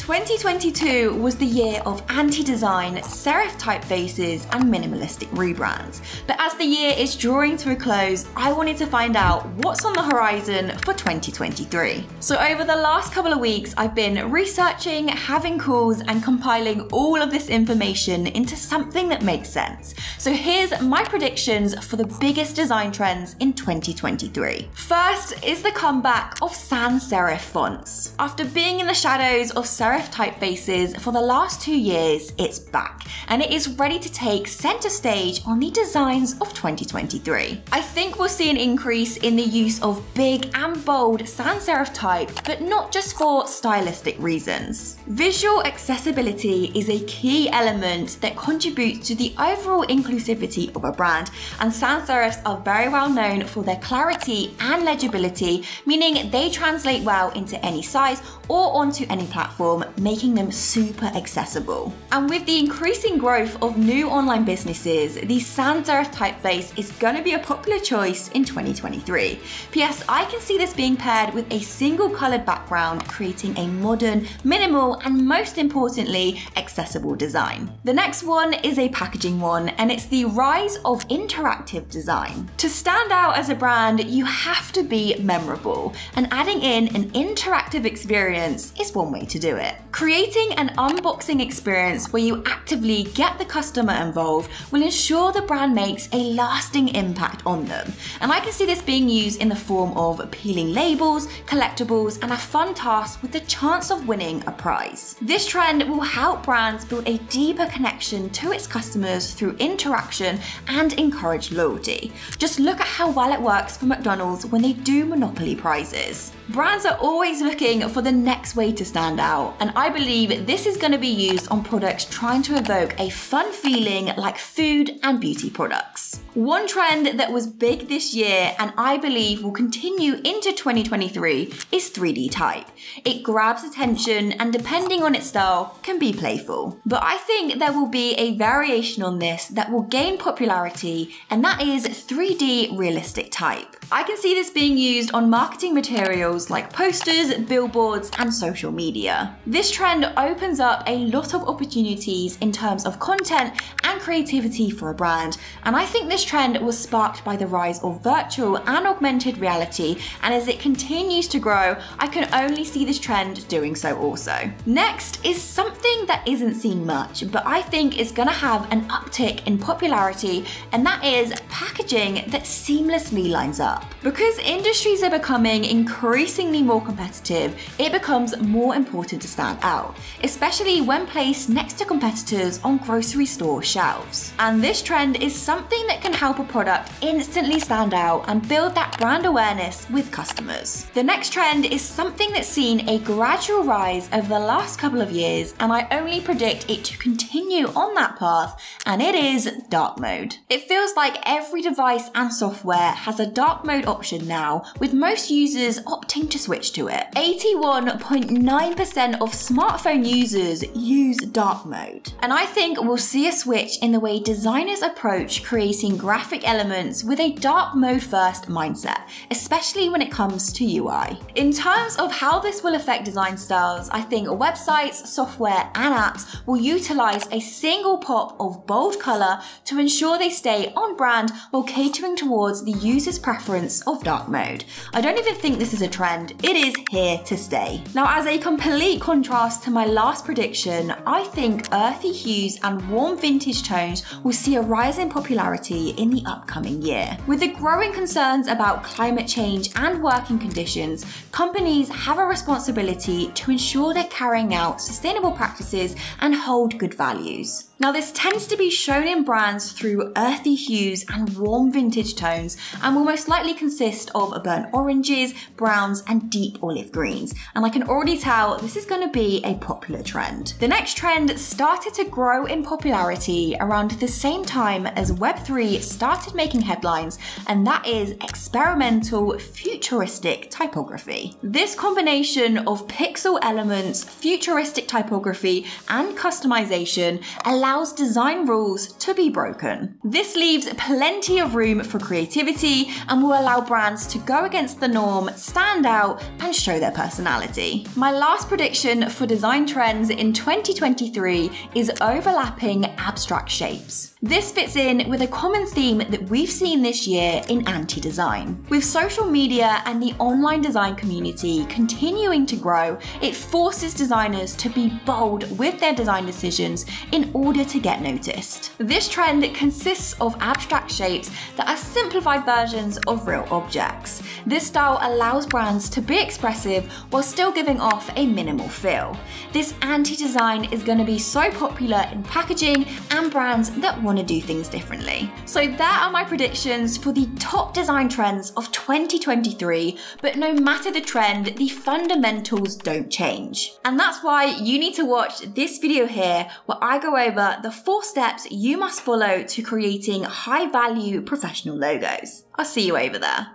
2022 was the year of anti-design, serif typefaces, and minimalistic rebrands. But as the year is drawing to a close, I wanted to find out what's on the horizon for 2023. So over the last couple of weeks, I've been researching, having calls, and compiling all of this information into something that makes sense. So here's my predictions for the biggest design trends in 2023. First is the comeback of sans serif fonts. After being in the shadows of serif typefaces for the last 2 years, it's back, and it is ready to take center stage on the designs of 2023. I think we'll see an increase in the use of big and bold sans serif type, but not just for stylistic reasons. Visual accessibility is a key element that contributes to the overall inclusivity of a brand, and sans serifs are very well known for their clarity and legibility, meaning they translate well into any size or onto any platform, making them super accessible. And with the increasing growth of new online businesses, the sans serif typeface is going to be a popular choice in 2023. P.S. I can see this being paired with a single coloured background, creating a modern, minimal, and most importantly, accessible design. The next one is a packaging one, and it's the rise of interactive design. To stand out as a brand, you have to be memorable, and adding in an interactive experience is one way to do it. Creating an unboxing experience where you actively get the customer involved will ensure the brand makes a lasting impact on them. And I can see this being used in the form of peeling labels, collectibles, and a fun task with the chance of winning a prize. This trend will help brands build a deeper connection to its customers through interaction and encourage loyalty. Just look at how well it works for McDonald's when they do Monopoly prizes. Brands are always looking for the next way to stand out, and I believe this is going to be used on products trying to evoke a fun feeling like food and beauty products. One trend that was big this year and I believe will continue into 2023 is 3D type. It grabs attention and depending on its style can be playful. But I think there will be a variation on this that will gain popularity, and that is 3D realistic type. I can see this being used on marketing materials like posters, billboards, and social media. This trend opens up a lot of opportunities in terms of content and creativity for a brand, and I think this trend was sparked by the rise of virtual and augmented reality, and as it continues to grow, I can only see this trend doing so also. Next is something that isn't seen much, but I think is going to have an uptick in popularity, and that is packaging that seamlessly lines up. Because industries are becoming increasingly more competitive, it becomes more important to stand out, especially when placed next to competitors on grocery store shelves. And this trend is something that can help a product instantly stand out and build that brand awareness with customers. The next trend is something that's seen a gradual rise over the last couple of years, and I only predict it to continue on that path, and it is dark mode. It feels like every device and software has a dark mode option now, with most users opting to switch to it. 81.9% of smartphone users use dark mode. And I think we'll see a switch in the way designers approach creating graphic elements with a dark mode first mindset, especially when it comes to UI. In terms of how this will affect design styles, I think websites, software, and apps will utilize a single pop of bold color to ensure they stay on brand while catering towards the user's preference of dark mode. I don't even think this is a trend, it is here to stay. Now, as a complete contrast to my last prediction, I think earthy hues and warm vintage tones will see a rise in popularity in the upcoming year. With the growing concerns about climate change and working conditions, companies have a responsibility to ensure they're carrying out sustainable practices and hold good values. Now, this tends to be shown in brands through earthy hues and warm vintage tones, and will most likely consist of burnt oranges, browns, and deep olive greens. And I can already tell this is going to be a popular trend. The next trend started to grow in popularity around the same time as Web3 started making headlines, and that is experimental futuristic typography. This combination of pixel elements, futuristic typography, and customization allows design rules to be broken. This leaves plenty of room for creativity and will allow brands to go against the norm, stand out, and show their personality. My last prediction for design trends in 2023 is overlapping abstract shapes. This fits in with a common theme that we've seen this year in anti-design. With social media and the online design community continuing to grow, it forces designers to be bold with their design decisions in order to get noticed. This trend consists of abstract shapes that are simplified versions of real objects. This style allows brands to be expressive while still giving off a minimal feel. This anti-design is going to be so popular in packaging and brands that want to do things differently. So that are my predictions for the top design trends of 2023, but no matter the trend, the fundamentals don't change. And that's why you need to watch this video here where I go over the 4 steps you must follow to creating high-value professional logos. I'll see you over there.